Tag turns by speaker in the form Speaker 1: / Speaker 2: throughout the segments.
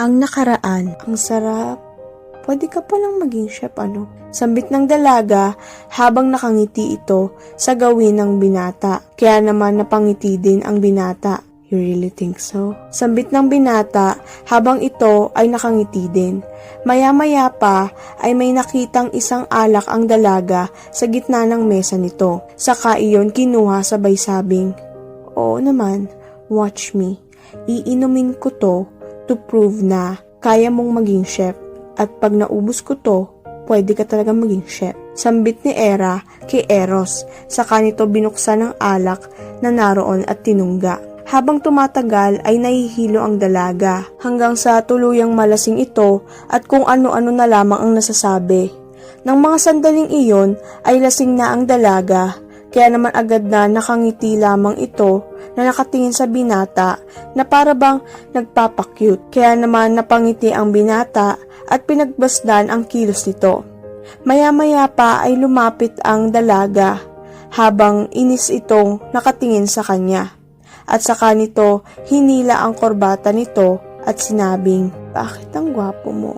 Speaker 1: Ang nakaraan, ang sarap. Pwede ka palang maging chef, ano? Sambit ng dalaga habang nakangiti ito sa gawin ng binata. Kaya naman napangiti din ang binata. You really think so? Sambit ng binata habang ito ay nakangiti din. Maya-maya pa ay may nakitang isang alak ang dalaga sa gitna ng mesa nito. Saka iyon kinuha sabay sabing, "Oo naman, watch me. Iinumin ko to to prove na kaya mong maging chef. At pag naubos ko to, pwede ka talaga maging chef." Sambit ni Era kay Eros, saka nito binuksan ng alak na naroon at tinungga. Habang tumatagal ay nahihilo ang dalaga hanggang sa tuluyang malasing ito at kung ano-ano na lamang ang nasasabi. Nang mga sandaling iyon ay lasing na ang dalaga, kaya naman agad na nakangiti lamang ito na nakatingin sa binata na para bang nagpapakyut. Kaya naman napangiti ang binata at pinagbasdan ang kilos nito. Maya-maya pa ay lumapit ang dalaga habang inis itong nakatingin sa kanya. At saka nito hinila ang korbata nito at sinabing, "Bakit ang gwapo mo?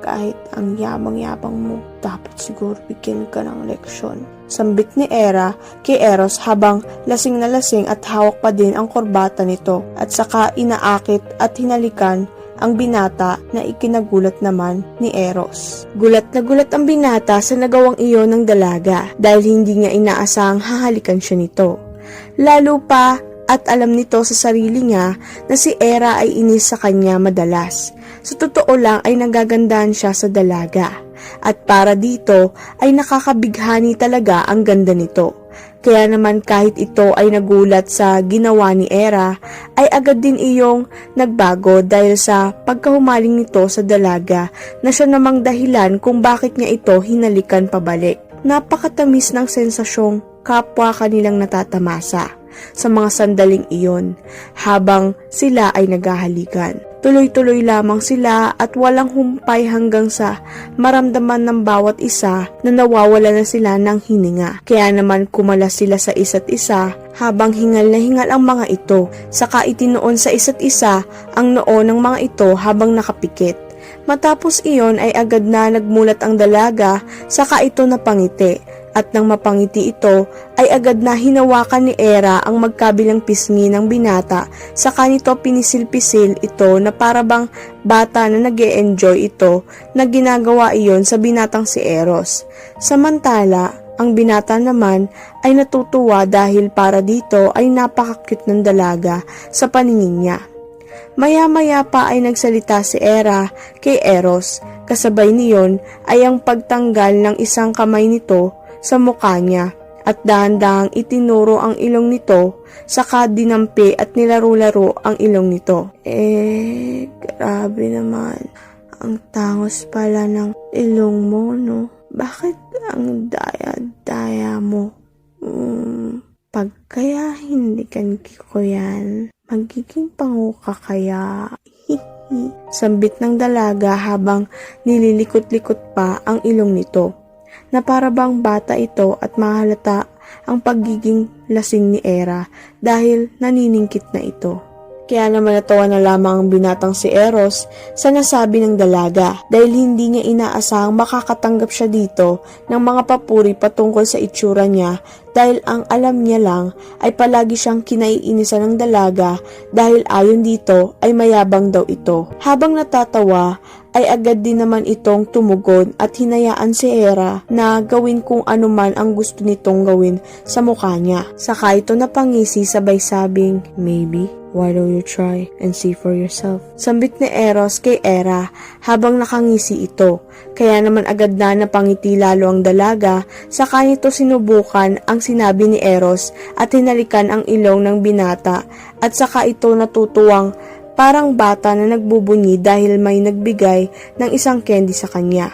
Speaker 1: Kahit ang yabang-yabang mo, dapat siguro bigyan ka ng leksyon." Sambit ni Era kay Eros habang lasing na lasing at hawak pa din ang korbata nito at saka inaakit at hinalikan ang binata na ikinagulat naman ni Eros. Gulat na gulat ang binata sa nagawang iyon ng dalaga dahil hindi niya inaasahang hahalikan siya nito. Lalo pa at alam nito sa sarili niya na si Era ay inis sa kanya madalas. Sa totoo lang ay nagagandahan siya sa dalaga. At para dito ay nakakabighani talaga ang ganda nito. Kaya naman kahit ito ay nagulat sa ginawa ni Era, ay agad din iyong nagbago dahil sa pagkahumaling nito sa dalaga na siya namang dahilan kung bakit niya ito hinalikan pabalik. Napakatamis ng sensasyong kapwa kanilang natatamasa sa mga sandaling iyon habang sila ay naghahalikan. Tuloy-tuloy lamang sila at walang humpay hanggang sa maramdaman ng bawat isa na nawawala na sila ng hininga. Kaya naman kumalas sila sa isa't isa habang hingal na hingal ang mga ito. Saka itinoon sa isa't isa ang noo ng mga ito habang nakapikit. Matapos iyon ay agad na nagmulat ang dalaga, saka ito napangiti. At nang mapangiti ito, ay agad na hinawakan ni Era ang magkabilang pisngi ng binata, saka nito pinisil-pisil ito na para bang bata na nag-e-enjoy ito na ginagawa iyon sa binatang si Eros. Samantala, ang binata naman ay natutuwa dahil para dito ay napaka-cute ng dalaga sa paningin niya. Maya-maya pa ay nagsalita si Era kay Eros, kasabay niyon ay ang pagtanggal ng isang kamay nito sa mukha niya at dahan-dahang itinuro ang ilong nito, saka dinampi at nilaro-laro ang ilong nito. Grabe naman. Ang tangos pala ng ilong mo, no? Bakit ang daya-daya mo? Pag kaya hindikan ko yan, magiging pango ka kaya. Sambit ng dalaga habang nililikot-likot pa ang ilong nito, na para bang bata ito at mahalata ang pagiging lasing ni Era dahil naniningkit na ito. Kaya naman natawa na lamang ang binatang si Eros sa nasabi ng dalaga dahil hindi niya inaasahang makakatanggap siya dito ng mga papuri patungkol sa itsura niya dahil ang alam niya lang ay palagi siyang kinaiinisan ng dalaga dahil ayon dito ay mayabang daw ito. Habang natatawa ay agad din naman itong tumugon at hinayaan si Era na gawin kung ano man ang gusto nitong gawin sa mukha niya. Saka ito napangisi sabay sabing, "Maybe, why don't you try and see for yourself?" Sambit ni Eros kay Era habang nakangisi ito. Kaya naman agad na napangiti lalo ang dalaga, saka nito sinubukan ang sinabi ni Eros at hinalikan ang ilong ng binata at saka ito natutuwang parang bata na nagbubunyi dahil may nagbigay ng isang candy sa kanya.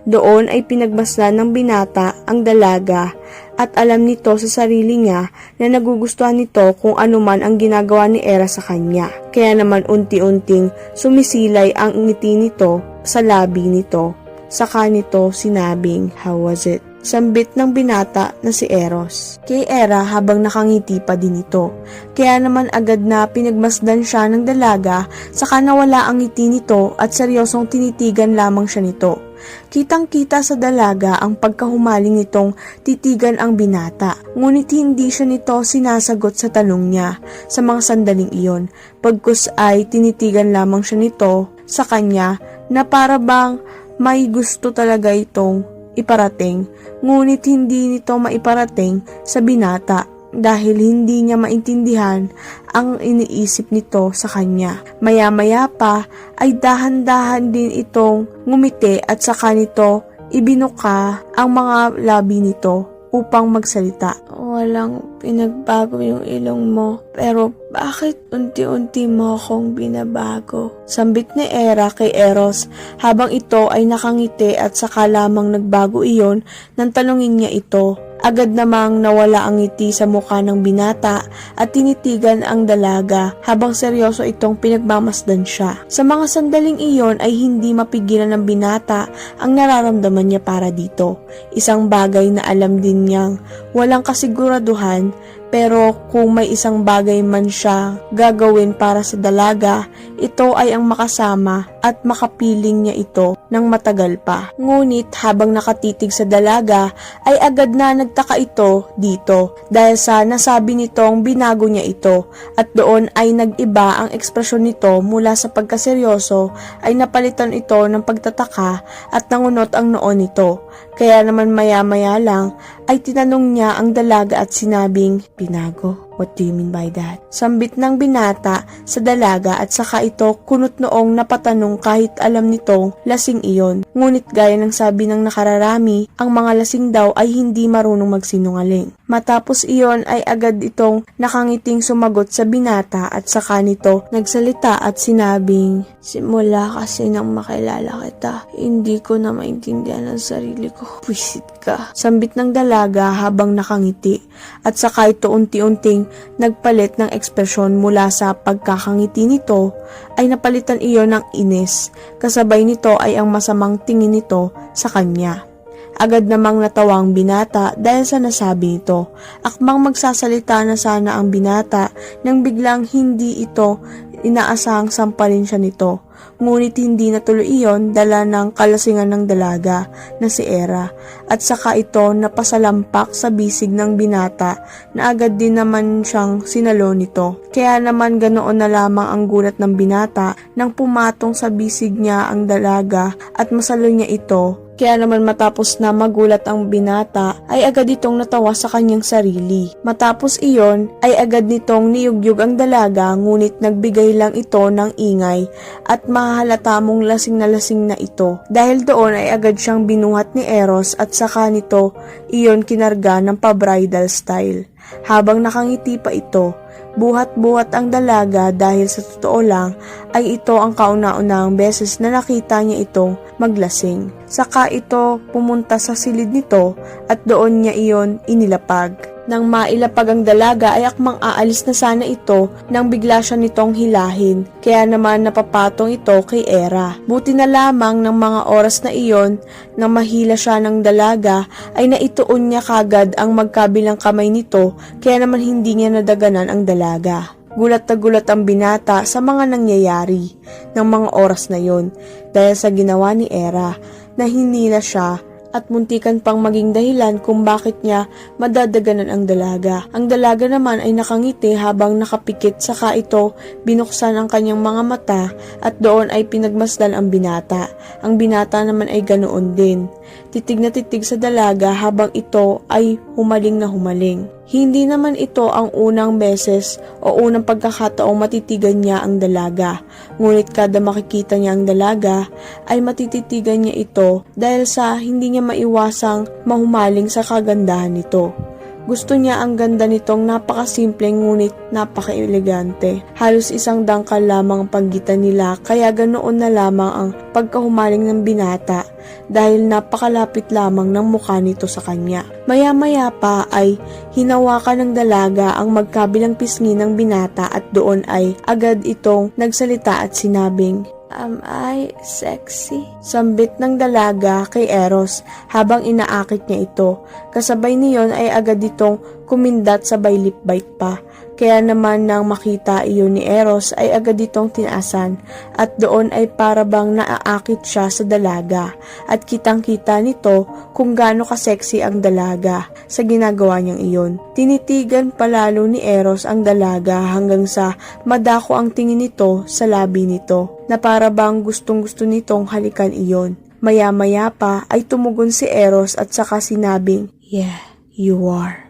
Speaker 1: Doon ay pinagbasdan ng binata ang dalaga at alam nito sa sarili niya na nagugustuhan nito kung ano man ang ginagawa ni Era sa kanya. Kaya naman unti-unting sumisilay ang ngiti nito sa labi nito. Saka nito sinabing, "How was it?" Sambit ng binata na si Eros. Kay Hera habang nakangiti pa din ito. Kaya naman agad na pinagmasdan siya ng dalaga, saka nawala ang ngiti nito at seryosong tinitigan lamang siya nito. Kitang-kita sa dalaga ang pagkahumaling nitong titigan ang binata. Ngunit hindi siya nito sinasagot sa tanong niya sa mga sandaling iyon. Pagkus ay tinitigan lamang siya nito sa kanya na para bang may gusto talaga itong iparating. Ngunit hindi nito maiparating sa binata dahil hindi niya maintindihan ang iniisip nito sa kanya. Maya-maya pa ay dahan-dahan din itong ngumiti at saka nito ibinuka ang mga labi nito upang magsalita. Walang pinagbago yung ilong mo, pero bakit unti-unti mo akong binabago? Sambit ni Hera kay Eros habang ito ay nakangiti at saka lamang nagbago iyon nang tanungin niya ito. Agad namang nawala ang ngiti sa mukha ng binata at tinitigan ang dalaga habang seryoso itong pinagmamasdan siya. Sa mga sandaling iyon ay hindi mapigilan ng binata ang nararamdaman niya para dito. Isang bagay na alam din niyang walang kasiguraduhan, pero kung may isang bagay man siya gagawin para sa dalaga, ito ay ang makasama at makapiling niya ito ng matagal pa. Ngunit habang nakatitig sa dalaga ay agad na nagtaka ito dito dahil sa nasabi nitong binago niya ito at doon ay nag-iba ang ekspresyon nito mula sa pagkaseryoso ay napalitan ito ng pagtataka at nangunot ang noon nito. Kaya naman maya-maya lang ay tinanong niya ang dalaga at sinabing, "Binago? What do you mean by that?" Sambit ng binata sa dalaga at saka ito kunot noong napatanong kahit alam nitong lasing iyon. Ngunit gaya ng sabi ng nakararami, ang mga lasing daw ay hindi marunong magsinungaling. Matapos iyon ay agad itong nakangiting sumagot sa binata at saka nito nagsalita at sinabing, "Simula kasi nang makilala kita, hindi ko na maintindihan ang sarili ko. Pwisit ka." Sambit ng dalaga habang nakangiti at saka ito unti-unting nagpalit ng ekspresyon mula sa pagkakangiti nito ay napalitan iyon ng inis. Kasabay nito ay ang masamang tingin nito sa kanya. Agad namang natawa ang binata dahil sa nasabi nito. Akmang magsasalita na sana ang binata nang biglang hindi ito inaasahang sampalin siya nito. Ngunit hindi natuloy iyon dala ng kalasingan ng dalaga na si Hera at saka ito napasalampak sa bisig ng binata na agad din naman siyang sinalo nito. Kaya naman ganoon na lamang ang gulat ng binata nang pumatong sa bisig niya ang dalaga at masalo niya ito. Kaya naman matapos na magulat ang binata ay agad itong natawa sa kanyang sarili. Matapos iyon ay agad nitong niyugyug ang dalaga ngunit nagbigay lang ito ng ingay at mahalata mong lasing na ito. Dahil doon ay agad siyang binuhat ni Eros at saka nito iyon kinarga ng pa-bridal style. Habang nakangiti pa ito, buhat-buhat ang dalaga dahil sa totoo lang ay ito ang kauna-unahang beses na nakita niya itong maglasing. Saka ito pumunta sa silid nito at doon niya iyon inilapag. Nang mailapag ang dalaga ay akmang aalis na sana ito nang bigla siya nitong hilahin. Kaya naman napapatong ito kay Hera. Buti na lamang ng mga oras na iyon nang mahila siya ng dalaga ay naituon niya kagad ang magkabilang kamay nito kaya naman hindi niya nadaganan ang dalaga. Gulat na gulat ang binata sa mga nangyayari ng mga oras na yon dahil sa ginawa ni Hera na hinila siya at muntikan pang maging dahilan kung bakit niya madadaganan ang dalaga. Ang dalaga naman ay nakangiti habang nakapikit saka ito binuksan ang kanyang mga mata at doon ay pinagmasdan ang binata. Ang binata naman ay ganoon din. Titig na titig sa dalaga habang ito ay humaling na humaling. Hindi naman ito ang unang beses o unang pagkakataong matitigan niya ang dalaga. Ngunit kada makikita niya ang dalaga ay matititigan niya ito dahil sa hindi niya maiwasang mahumaling sa kagandahan nito. Gusto niya ang ganda nitong napakasimpleng ngunit napaka-elegante. Halos isang dangkal lamang ang pagitan nila kaya ganoon na lamang ang pagkahumaling ng binata dahil napakalapit lamang ng mukha nito sa kanya. Maya-maya pa ay hinawakan ng dalaga ang magkabilang pisngi ng binata at doon ay agad itong nagsalita at sinabing, Am I sexy? Sambit ng dalaga kay Eros habang inaakit niya ito. Kasabay niyon ay agad itong kumindat sabay lip bite pa. Kaya naman nang makita iyon ni Eros ay agad itong tinaasan at doon ay para bang naaakit siya sa dalaga at kitang-kita nito kung gaano ka-sexy ang dalaga sa ginagawa niyang iyon. Tinitigan palalo ni Eros ang dalaga hanggang sa madako ang tingin nito sa labi nito na para bang gustong-gusto nitong halikan iyon. Maya-maya pa ay tumugon si Eros at saka sinabing, "Yeah, you are.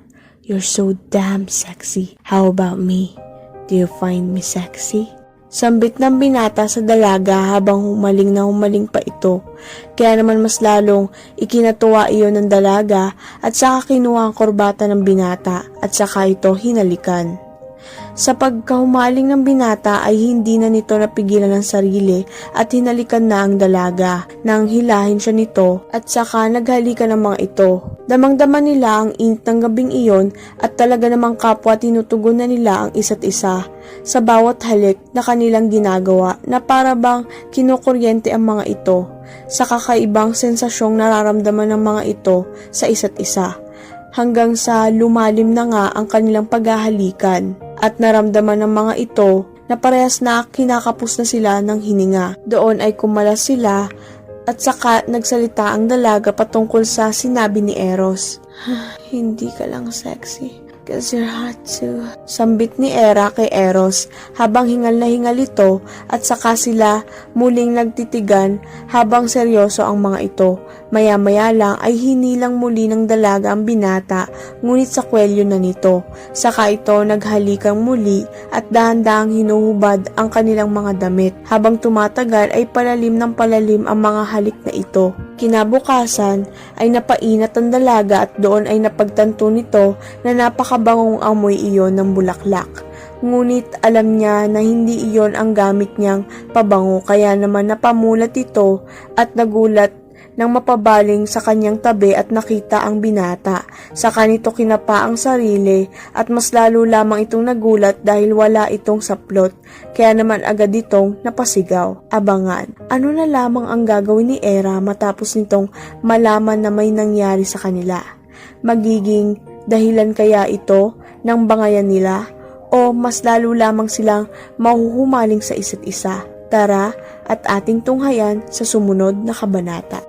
Speaker 1: You're so damn sexy. How about me? Do you find me sexy?" Sambit ng binata sa dalaga habang humaling pa ito. Kaya naman mas lalong ikinatuwa iyon ng dalaga at saka kinuha ang korbata ng binata at saka ito hinalikan. Sa pagkahumaling ng binata ay hindi na nito napigilan ang sarili at hinalikan na ang dalaga nang hilahin siya nito at saka naghalikan ng mga ito. Damang-dama nila ang init ng gabing iyon at talaga namang kapwa tinutugon na nila ang isa't isa sa bawat halik na kanilang ginagawa na para bang kinukuryente ang mga ito sa kakaibang sensasyong nararamdaman ng mga ito sa isa't isa. Hanggang sa lumalim na nga ang kanilang paghahalikan at naramdaman ng mga ito na parehas na kinakapos na sila ng hininga. Doon ay kumalas sila at saka nagsalita ang dalaga patungkol sa sinabi ni Eros. "Hindi ka lang sexy. 'Cause you're hot too." Sambit ni Era kay Eros habang hingal na hingal ito at saka sila muling nagtitigan habang seryoso ang mga ito. Maya-maya lang ay hinilang muli ng dalaga ang binata ngunit sa kwelyo na nito. Saka ito naghalikang muli at dahan-dahang hinuhubad ang kanilang mga damit. Habang tumatagal ay palalim ng palalim ang mga halik na ito. Kinabukasan ay napainat ang dalaga at doon ay napagtanto nito na napakabangong amoy iyon ng bulaklak. Ngunit alam niya na hindi iyon ang gamit niyang pabango kaya naman napamulat ito at nagulat nang mapabaling sa kanyang tabi at nakita ang binata. Saka nito kinapa ang sarili at mas lalo lamang itong nagulat dahil wala itong saplot. Kaya naman agad itong napasigaw. Abangan, ano na lamang ang gagawin ni Era matapos nitong malaman na may nangyari sa kanila? Magiging dahilan kaya ito ng bangayan nila? O mas lalo lamang silang mahuhumaling sa isa't isa? Tara at ating tunghayan sa sumunod na kabanata.